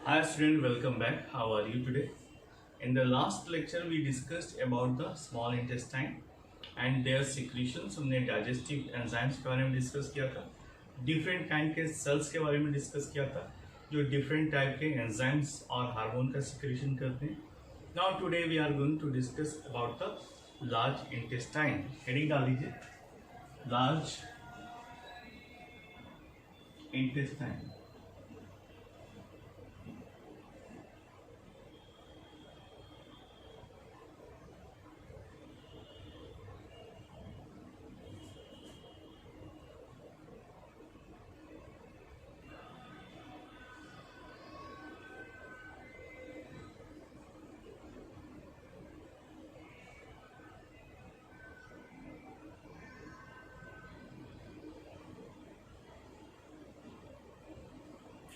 Hi student, welcome back. How are you today? In the last lecture we discussed about the small intestine and their secretions. हमने digestive enzymes के बारे में discuss किया था, different kind के sales के बारे में डिस्कस किया था जो डिफरेंट टाइप के एंजाइम्स और हार्मोन का सिक्रेशन करते हैं. Now today we are going to discuss about the large intestine. Heading डाल दीजिए, large intestine.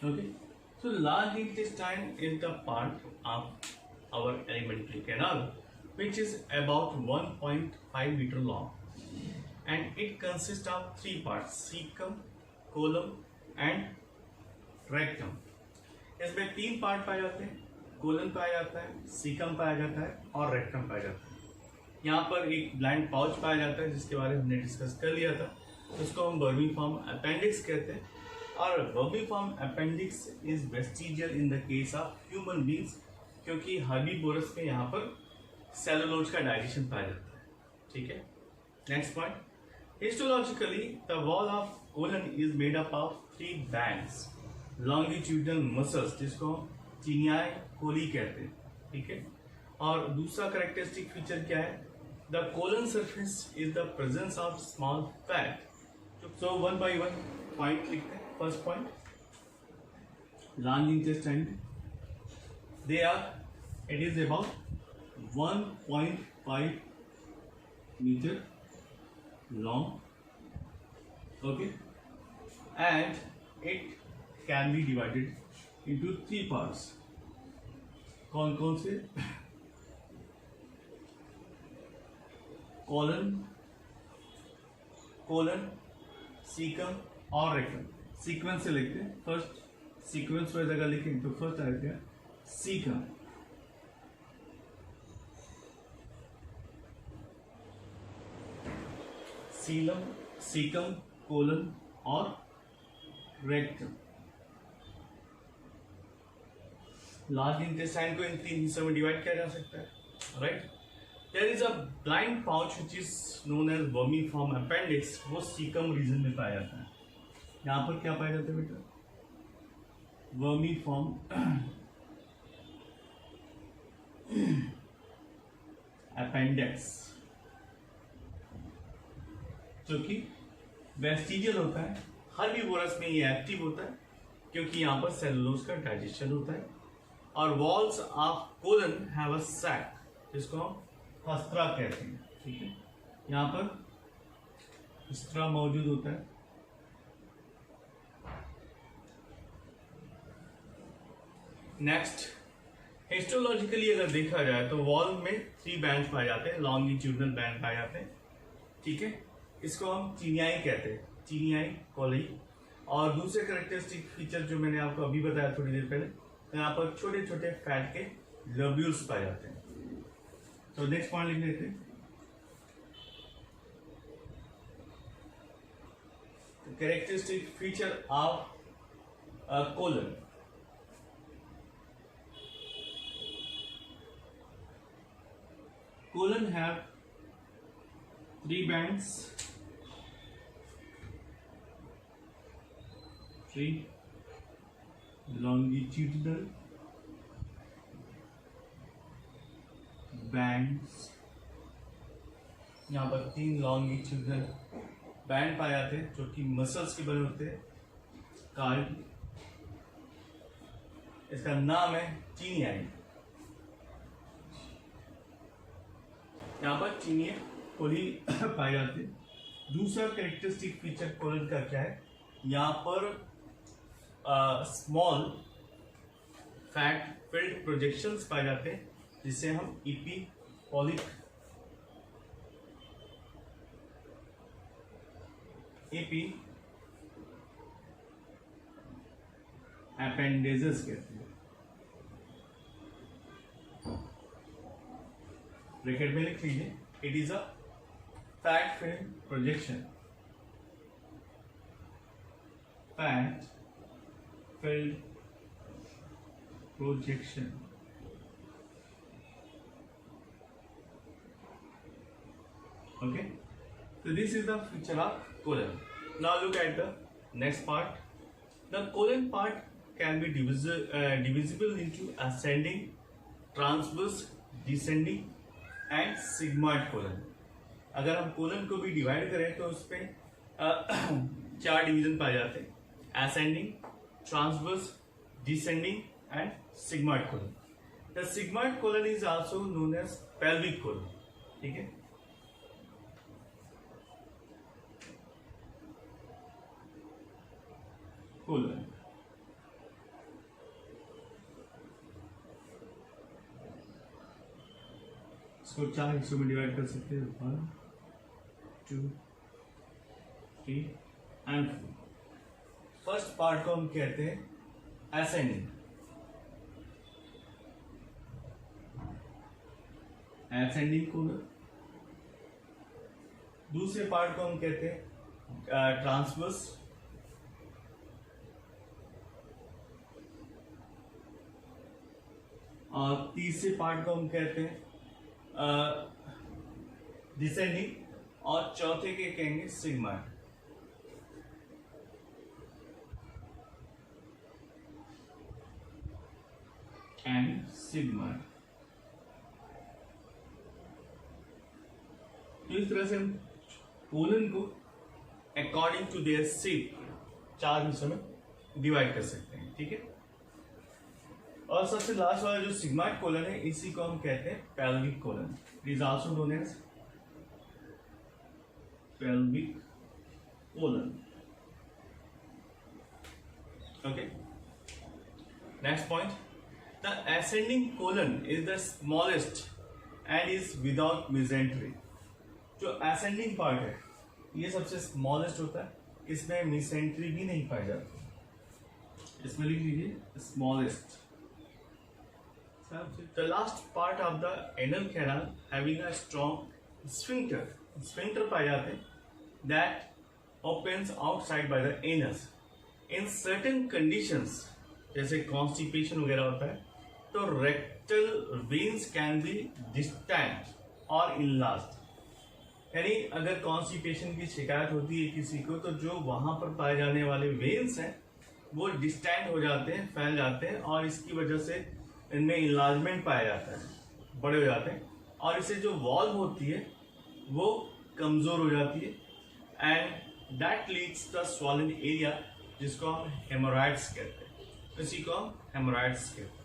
Okay, so large intestine is the part of our alimentary canal which is about 1.5 meter long and it consists of three parts: cecum, colon and rectum. इसमें तीन part पाए जाते हैं, colon पाया जाता है, सीकम पाया जाता है और रेक्टम पाया जाता है. यहाँ पर एक ब्लाइंड पाउच पाया जाता है जिसके बारे में हमने डिस्कस कर लिया था, उसको हम वर्मीफॉर्म अपेंडिक्स कहते हैं. और vermiform appendix is vestigial in the case of human beings क्योंकि हर्बीवोरस में यहाँ पर सेलुलोज का डाइजेशन पाया जाता है. ठीक है, next point. Histologically the wall of colon is made up of three bands longitudinal muscles जिसको चिनियाई कोली कहते हैं. ठीक है, और दूसरा करेक्टरिस्टिक फीचर क्या है? The colon surface is the presence of small fat. So one by one point लिखते हैं. First point, large intestine, they are, it is about 1.5 meter long, okay, and it can be divided into three parts. कौन कौन से? Colon, caecum और rectum. Sequence से लिखते हैं. First sequence wise अगर लिखें तो फर्स्ट आएगा सीकम, सीकम, कोलन और रेक्टम. लार्ज इंटेस्टाइन को इन तीन हिस्सों में डिवाइड किया जा सकता है. Right, there is a blind pouch which is known as vermiform appendix. वो सीकम रीजन में पाया जाता है. यहाँ पर क्या पाया जाता है बेटा? वर्मीफॉर्म अपेंडिक्स जो कि वेस्टिजियल होता है. हर्बीवोरस में ये एक्टिव होता है क्योंकि यहाँ पर सेलुलोज का डाइजेशन होता है. और walls of colon have a sac जिसको हम हस्त्रा कहते हैं. ठीक है, यहाँ पर हस्त्रा मौजूद होता है. नेक्स्ट, हिस्टोलॉजिकली अगर देखा जाए तो वॉल में थ्री बैंड पाए जाते हैं, लॉन्गिट्यूडनल बैंड पाए जाते हैं. ठीक है, इसको हम चिनियाई कहते हैं, चिनियाई कोली. और दूसरे करेक्टरिस्टिक फीचर जो मैंने आपको अभी बताया थोड़ी देर पहले, यहाँ पर छोटे छोटे फैट के लब्यूल्स पाए जाते हैं. तो नेक्स्ट पॉइंट लिख लेते हैं. Characteristic feature of colon. Colon have three bands, three longitudinal bands. यहाँ पर तीन longitudinal बैंड पाए जाते हैं जो कि मसल्स के बने होते हैं. कार्ड, इसका नाम है चिनियाई. यहाँ पर चिनिया कोली पाए जाते हैं. दूसरा कैरेक्टरिस्टिक फीचर कोलन का क्या है? यहाँ पर स्मॉल फैट फिल्ड प्रोजेक्शंस पाए जाते हैं जिसे हम इपीपॉलिक एपेंडेजेस कहते हैं. ब्रैकेट में लिख लीजिए, it is a fat film projection, fat film projection. Okay, so this is the feature of colon. Now look at the next part. The colon part can be divisible into ascending, transverse, descending and sigmoid colon. अगर हम colon को भी divide करें तो उसमें चार division पाए जाते हैं, ascending, transverse, descending and sigmoid colon. The sigmoid colon is also known as pelvic colon. ठीक है, colon. इसको चार हिस्सों में डिवाइड कर सकते हैं, 1, 2, 3 and 4. फर्स्ट पार्ट को हम कहते हैं ascending. Ascending colon. दूसरे पार्ट को हम कहते हैं ट्रांसवर्स. और तीसरे पार्ट को हम कहते हैं डिसेंडिंग. और चौथे के कहेंगे सिग्मॉइड. And sigmoid. तो इस तरह से हम कोलन को अकॉर्डिंग टू देयर शेप चार हिस्सों में डिवाइड कर सकते हैं. ठीक है, और सबसे लास्ट वाला जो सिग्मॉइड कोलन है, इसी को हम कहते हैं pelvic colon. It is also known as pelvic colon. Okay, next point. The ascending colon is the smallest and is without mesentery. जो ascending पार्ट है ये सबसे स्मॉलेस्ट होता है, इसमें मिसेंट्री भी नहीं पाई जाती. इसमें लिख लीजिए smallest. The last part of the anal canal having a strong sphincter. Sphincter पाए जाते हैं that opens outside by the anus. In certain conditions जैसे कॉन्स्टिपेशन वगैरह होता है तो rectal veins can be distant और इनलार्ज्ड. यानी अगर कॉन्स्टिपेशन की शिकायत होती है किसी को तो जो वहां पर पाए जाने वाले वेन्स हैं वो डिस्टेंट हो जाते हैं, फैल जाते हैं और इसकी वजह से इनमें इनलार्जमेंट पाया जाता है, बड़े हो जाते हैं और इससे जो वॉल्व होती है वो कमजोर हो जाती है and that leads the swollen area जिसको हम हेमोरॉइड्स कहते हैं. इसी को हम हेमोरॉइड्स कहते हैं.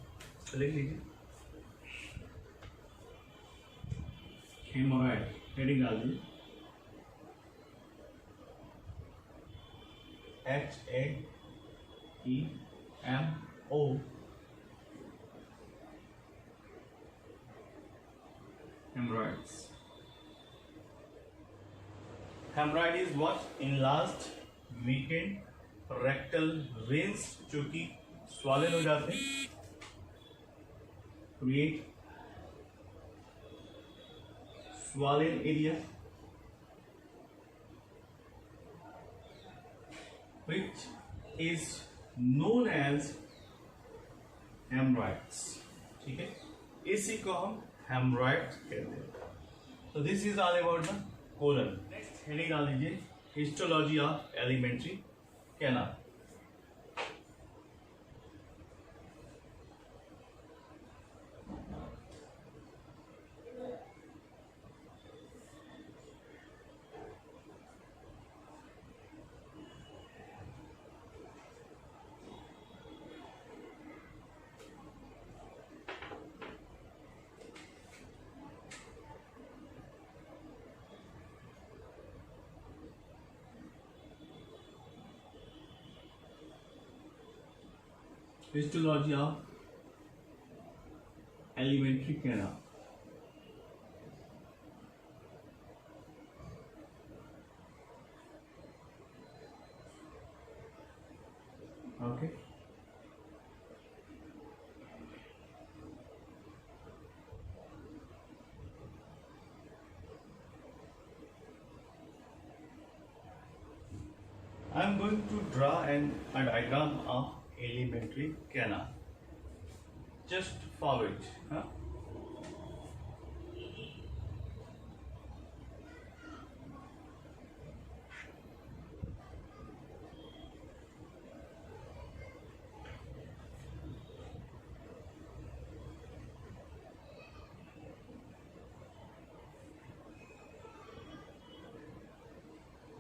तो लिख लीजिए हेमोरॉइड. हेडिंग डाल दीजिए HAEMO. Hemorrhoids. Hemorrhoid is what? Enlarged, weakened, rectal veins जो कि swollen हो जाते हैं, create swollen area which is known as hemorrhoids. ठीक है, इसी को हम hemorrhoids कहते हैं. So this is all about the colon. Next heading डाल दीजिए histology of alimentary canal. Histology of alimentary canal. Okay. I'm going to draw a diagram of alimentary canal. Just follow it. Huh?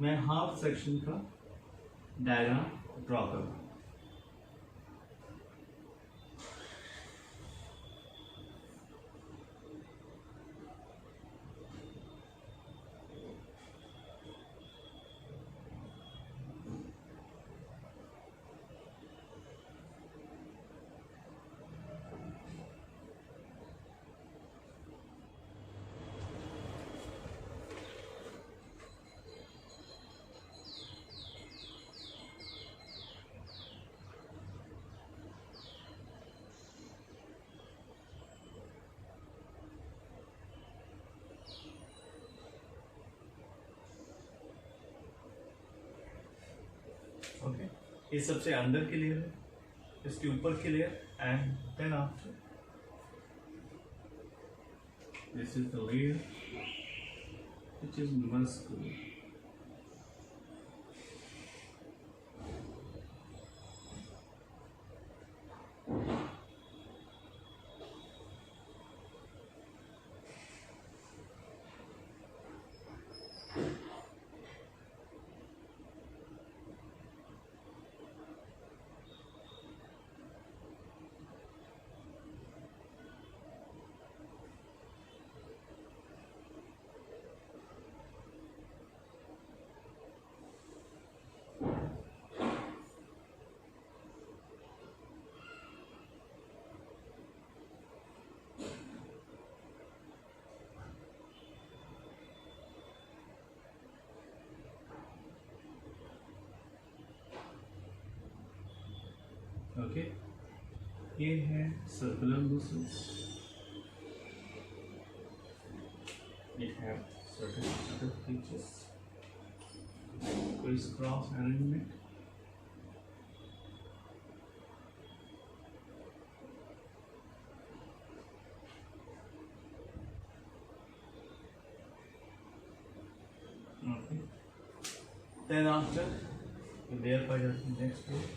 मैं half section का diagram draw करूँ. Okay, ये सबसे अंदर की layer है, इसके ऊपर की layer, and then after this is the layer which is muscular. Okay, ये है circular muscles. It have certain other features, crisscross arrangement. Okay. Then after layer by the next layer.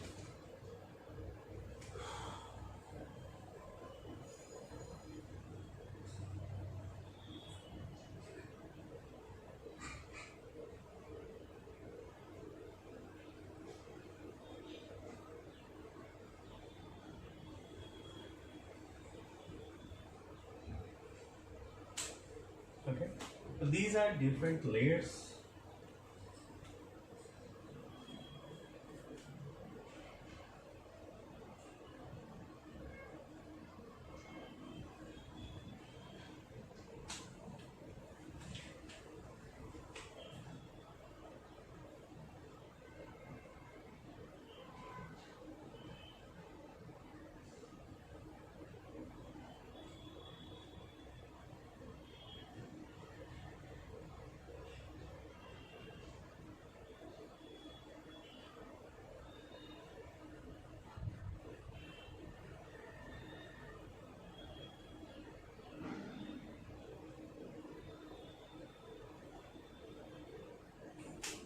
Okay, so these are different layers.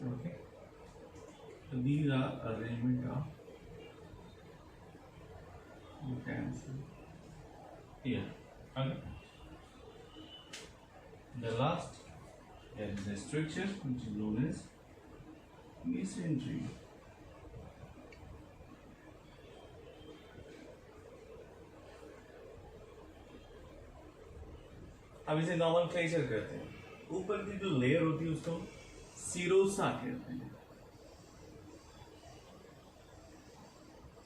Okay, so these are arrangement of, you can see here. Okay, the last is the structure which is known as mesentery. अब इसे normal clutcher कहते हैं. ऊपर की जो layer होती है उसको सीरोसा कहते हैं.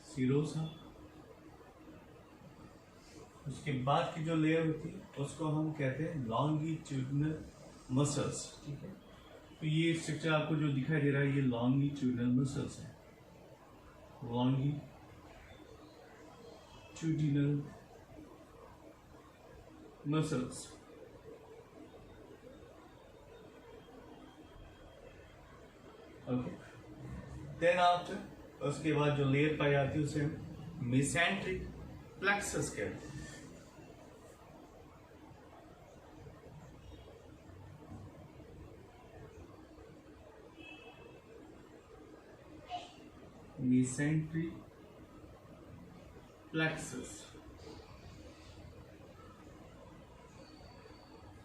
सीरोसा. उसके बाद की जो लेयर होती है उसको हम कहते हैं लॉन्गिट्यूडिनल मसल्स. ठीक है, तो ये स्ट्रक्चर आपको जो दिखाई दे रहा है ये लॉन्गिट्यूडिनल मसल्स है. longitudinal muscles. Okay. Then after उसके बाद जो लेयर पाई जाती है उसे हम मेसेंट्रिक प्लेक्सस कहते हैं। Mesenteric plexus.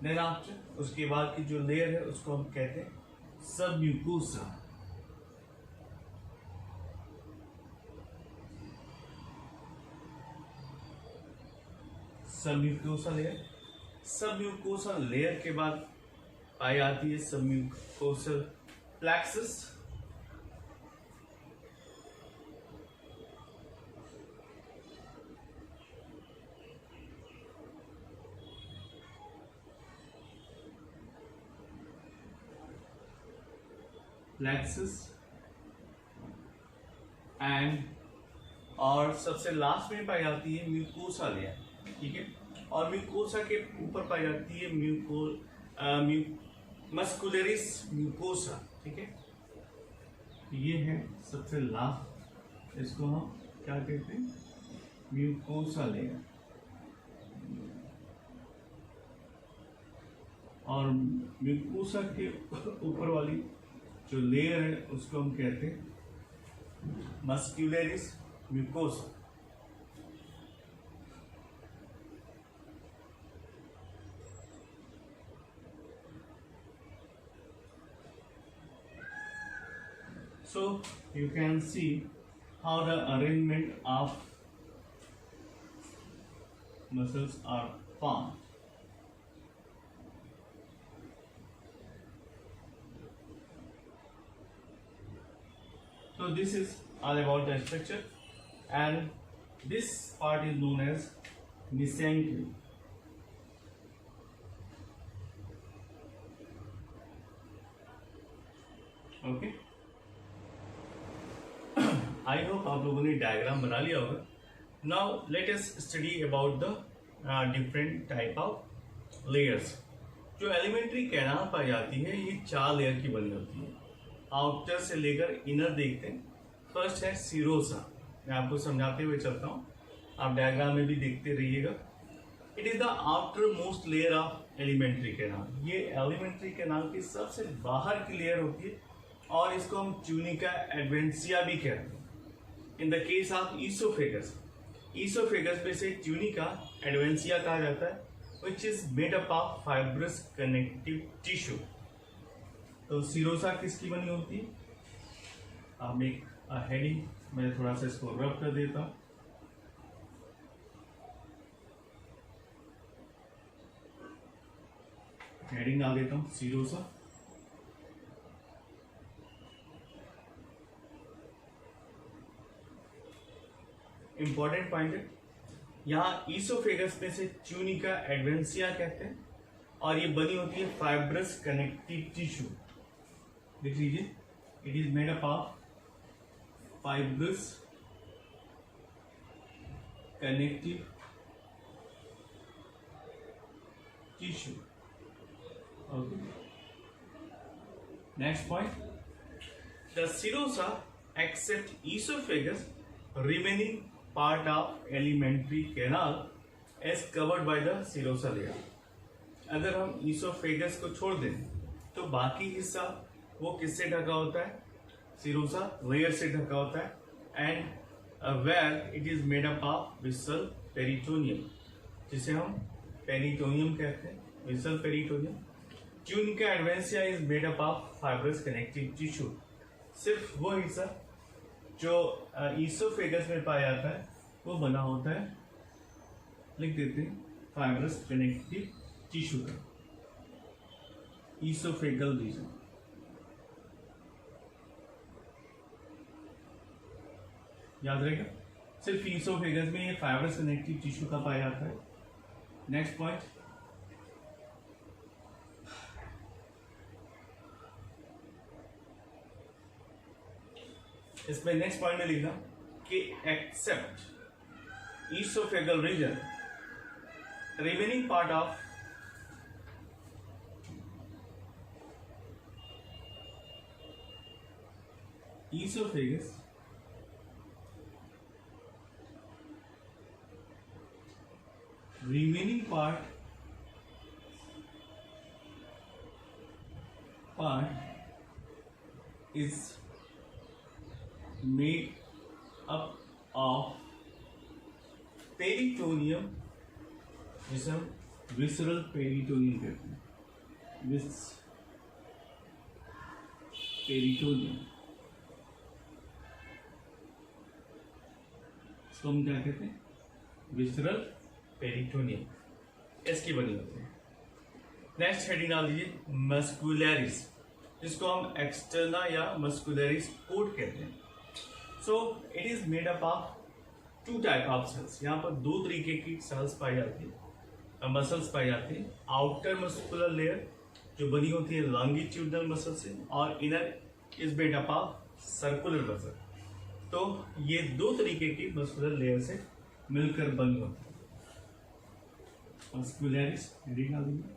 देन आफ्टर उसके बाद की जो लेयर है उसको हम कहते हैं submucosa. Submucosa layer. Submucosa layer के बाद पाई आती है सबम्यूकोसल प्लेक्सस। प्लेक्सस एंड और सबसे लास्ट में पाई जाती है म्यूकोसा लेयर, ठीक है। और म्यूकोसा के ऊपर पाई जाती है मस्कुलरिस म्यूकोसा, ठीक है। ये है सबसे लास्ट, इसको हम क्या कहते हैं, म्यूकोसा लेयर। और म्यूकोसा के ऊपर वाली जो लेयर है उसको हम कहते हैं muscularis mucosa. So you can see how the arrangement of muscles are formed. So this is all about the structure, and this part is known as mesentery. Okay. I hope आप लोगों ने diagram बना लिया होगा। Now let us study about the different type of layers. जो alimentary canal पाई जाती है ये 4 लेयर की बनी होती है। आउटर से लेकर इनर देखते हैं। फर्स्ट है सीरोसा, मैं आपको समझाते हुए चलता हूँ, आप डायग्राम में भी देखते रहिएगा। It is the outer most layer of alimentary canal. ये एलिमेंट्री कैनाल की सबसे बाहर की लेयर होती है और इसको हम ट्यूनिका एडवेंसिया भी कहते हैं। In the case of oesophagus, oesophagus में से ट्यूनिका एडवेंसिया कहा जाता है, which is made up of fibrous connective tissue. तो सीरोसा किसकी बनी होती है, आप एक हेडिंग मैं थोड़ा सा इसको रब कर देता हूं। हेडिंग डाल देता हूं सीरोसा। इंपॉर्टेंट पॉइंट है, यहाँ ईसोफेगस में से ट्यूनिका एडवेंसिया कहते हैं और ये बनी होती है फाइब्रस कनेक्टिव टिश्यू। देख लीजिए, it is made up of fibrous connective tissue. Okay, next point, the serosa except oesophagus remaining part of alimentary canal is covered by the serosa layer। अगर हम ईसोफेगस को छोड़ दें तो बाकी हिस्सा वो किससे ढका होता है, सीरोसा लेयर से ढका होता है। And where it is made up of visceral peritoneum, जिसे हम पेरिटोनियम कहते हैं, visceral peritoneum. Tunica adventitia is made up of fibrous connective tissue. सिर्फ वो हिस्सा जो ईसोफेगस में पाया जाता है वो बना होता है, लिख देते हैं, फाइब्रस कनेक्टिव टिश्यू का ईसोफेगल रीजन। याद रहेगा, सिर्फ ईसोफेगस में ये फाइब्रस कनेक्टिव टिश्यू का पाया जाता है। नेक्स्ट पॉइंट, इसमें नेक्स्ट पॉइंट में लिखा कि except oesophageal region remaining part of esophagus, remaining part is made up of peritoneum, जिसे हम विसरल पेरिटोनियम कहते हैं, पेरिटोनियम, इसको हम क्या कहते हैं, विसरल पेरिटोनियम, इसकी बनी होती है। नेक्स्ट हेडिंग डाल दीजिए मस्कुलरिस, जिसको हम एक्सटर्ना या मस्कुलरिस कोट कहते हैं। So it is made up of two type of cells. यहाँ पर दो तरीके की सेल्स पाई जाती है, मसल्स पाई जाती है। आउटर मस्कुलर लेयर जो बनी होती है लॉन्गिट्यूडनल मसल से, और inner is made up of circular muscle. तो ये दो तरीके की मस्कुलर लेयर से मिलकर बनी होती है। मस्कुलरिस हेडिंग डाल दीजिए।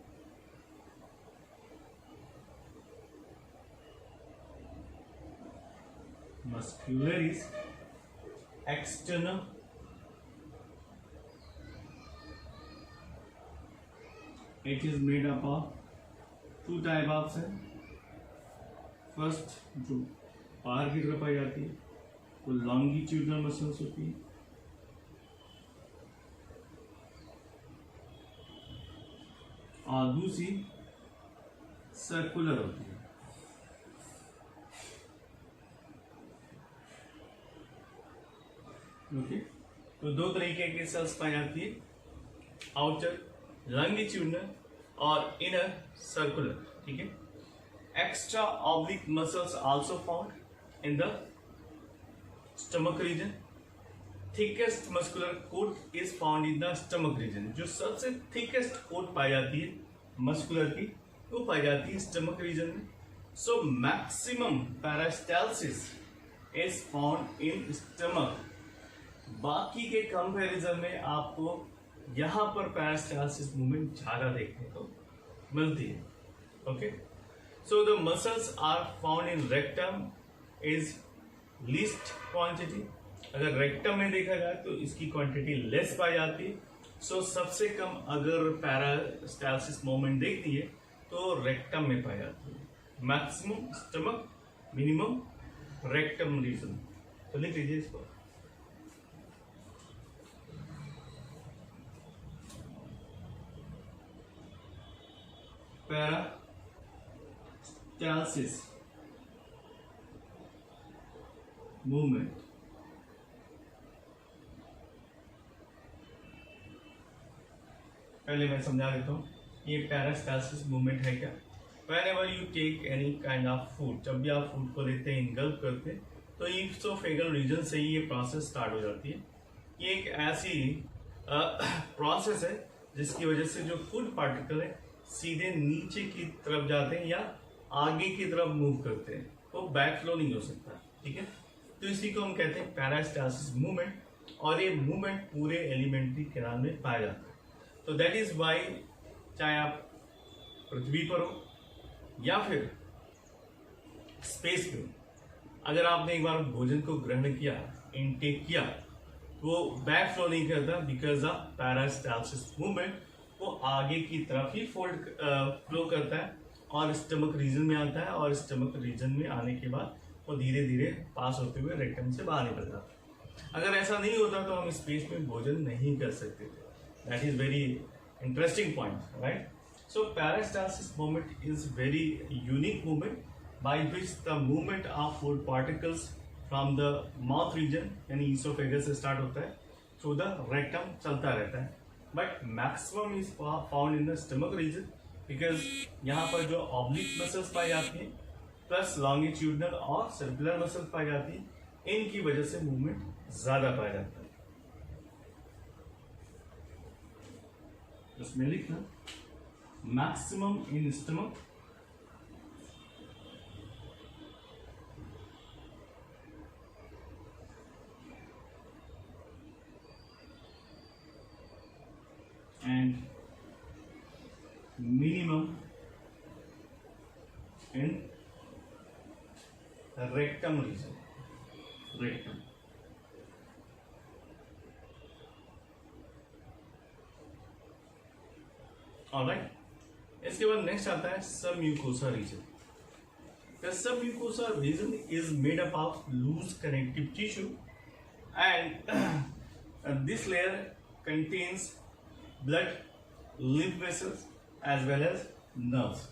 Muscularis external, it is made up of two type of cells. First जो बाहर की तरफ पाई जाती है वो लॉन्गिट्यूडनल मसल्स होती है, और दूसरी सर्कुलर होती है। ओके, तो दो तरीके की सेल्स पाई जाती है, आउटर लॉन्गिट्यूडनल और इनर सर्कुलर। ठीक है, extra oblique muscles also found in the stomach region. Thickest muscular coat is found in the stomach region. जो सबसे थिकेस्ट कोट पाई जाती है मस्कुलर की, वो पाई जाती है स्टमक रीजन में। So maximum peristalsis is found in stomach. बाकी के कंपैरिजन में आपको यहां पर पेरिस्टाल्सिस मूवमेंट ज्यादा देखने को मिलती है। Okay, so the muscles are found in rectum is least quantity. अगर रेक्टम में देखा जाए तो इसकी क्वांटिटी लेस पाई जाती है। सो सबसे कम अगर पेरिस्टाल्सिस मूवमेंट देखती है तो रेक्टम में पाई जाती है। Maximum stomach, minimum rectum region. तो लिख लीजिए इसको। पेरिस्टाल्सिस मूवमेंट पहले मैं समझा देता हूँ ये पेरिस्टाल्सिस मूवमेंट है क्या। Whenever you take any kind of food, जब भी आप फूड को लेते हैं, इंगल्प करते हैं, तो ईसोफेगल रीजन से ही ये प्रोसेस स्टार्ट हो जाती है। ये एक ऐसी प्रोसेस है जिसकी वजह से जो फूड पार्टिकल है सीधे नीचे की तरफ जाते हैं या आगे की तरफ मूव करते हैं, तो बैक फ्लो नहीं हो सकता। ठीक है, तो इसी को हम कहते हैं पेरिस्टाल्सिस मूवमेंट, और ये मूवमेंट पूरे एलिमेंट्री कैनाल में पाया जाता है। तो दैट इज वाई चाहे आप पृथ्वी पर हो या फिर स्पेस में हो, अगर आपने एक बार भोजन को ग्रहण किया, इनटेक किया, वो बैक फ्लो नहीं करता बिकॉज ऑफ पेरिस्टाल्सिस मूवमेंट। वो आगे की तरफ ही फोल्ड फ्लो करता है और स्टमक रीजन में आता है, और स्टमक रीजन में आने के बाद वो धीरे धीरे पास होते हुए रेक्टम से बाहर निकल जाता है। अगर ऐसा नहीं होता तो हम स्पेस में भोजन नहीं कर सकते थे। That is very interesting point, right. So peristalsis movement is very unique movement by which the movement of food particles from the mouth region यानी esophagus से start होता है through the rectum चलता रहता है, but maximum is found in the stomach region because यहाँ पर जो oblique muscles पाई जाती हैं plus longitudinal और circular muscles पाई जाती हैं, इनकी वजह से movement ज़्यादा पाया जाता है। इसमें लिखना maximum in stomach and minimum in rectum region, rectum. Alright, इसके बाद नेक्स्ट आता है submucosa region. The submucosa region is made up of loose connective tissue and this layer contains blood, lymph vessels as well as nerves.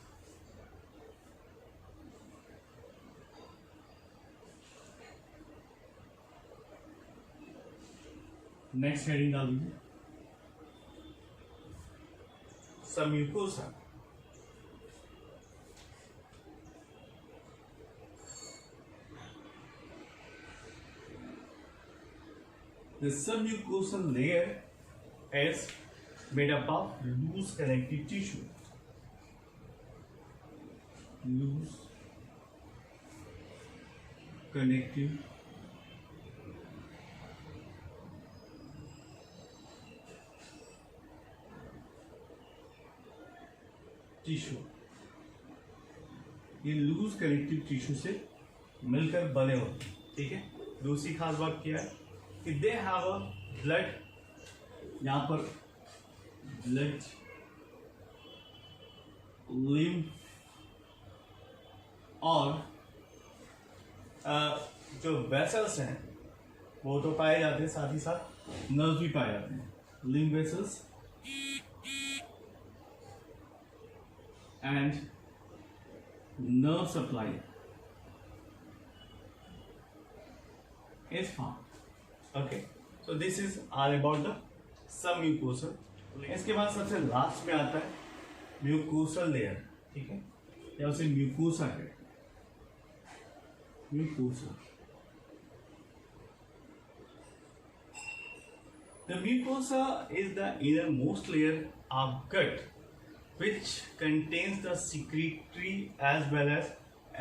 Next heading डाल दीजिए, submucosa. The submucosal layer is made up of loose connective tissue. Loose connective tissue. ये loose connective tissue से मिलकर बने होते हैं, ठीक है। दूसरी खास बात क्या है कि दे हैव अ ब्लड, यहां पर ब्लड, लिम्फ और जो वेसल्स हैं वो तो पाए जाते हैं, साथ ही साथ नर्व भी पाए जाते हैं। Lymph vessels and nerve supply is found. Okay, so this is all about the submucosal. इसके बाद सबसे लास्ट में आता है म्यूकोसल लेयर, ठीक है, या उसे म्यूकोसा है, mucosa. The mucosa is the innermost layer of gut which contains the secretory as well as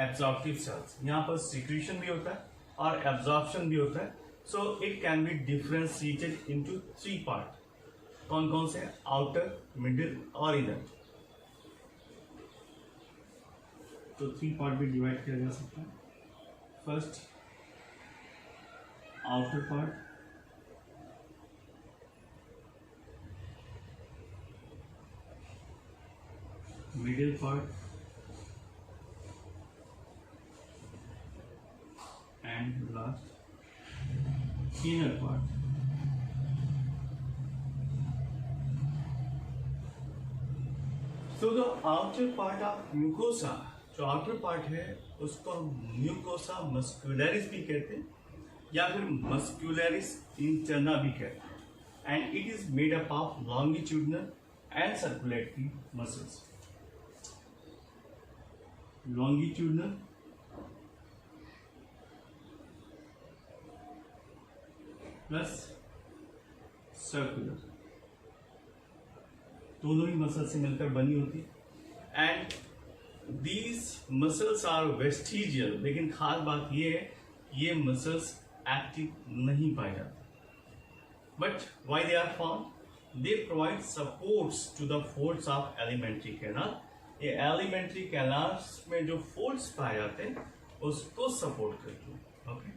absorptive cells. यहाँ पर secretion भी होता है और absorption भी होता है. So it can be differentiated into 3 parts. कौन कौन से? outer, middle और inner. तो 3 part भी divide किया जा सकता है. First, outer part. Middle part and last inner part. So the outer part of mucosa, जो outer part है उसको म्यूकोसा मस्कुलरिस भी कहते हैं या फिर मस्कुलरिस इंटरना भी कहते हैं, and it is made up of longitudinal and circulatory muscles. Longitudinal plus circular, दोनों ही मसल से मिलकर बनी होती है। And these muscles are vestigial, लेकिन खास बात ये है ये मसल्स एक्टिव नहीं पाए जाते। But why they are found? They provide supports to the folds of alimentary canal. ये एलिमेंट्री कैनाल्स में जो फोल्ड्स पाए जाते हैं उसको सपोर्ट करते हैं। ओके,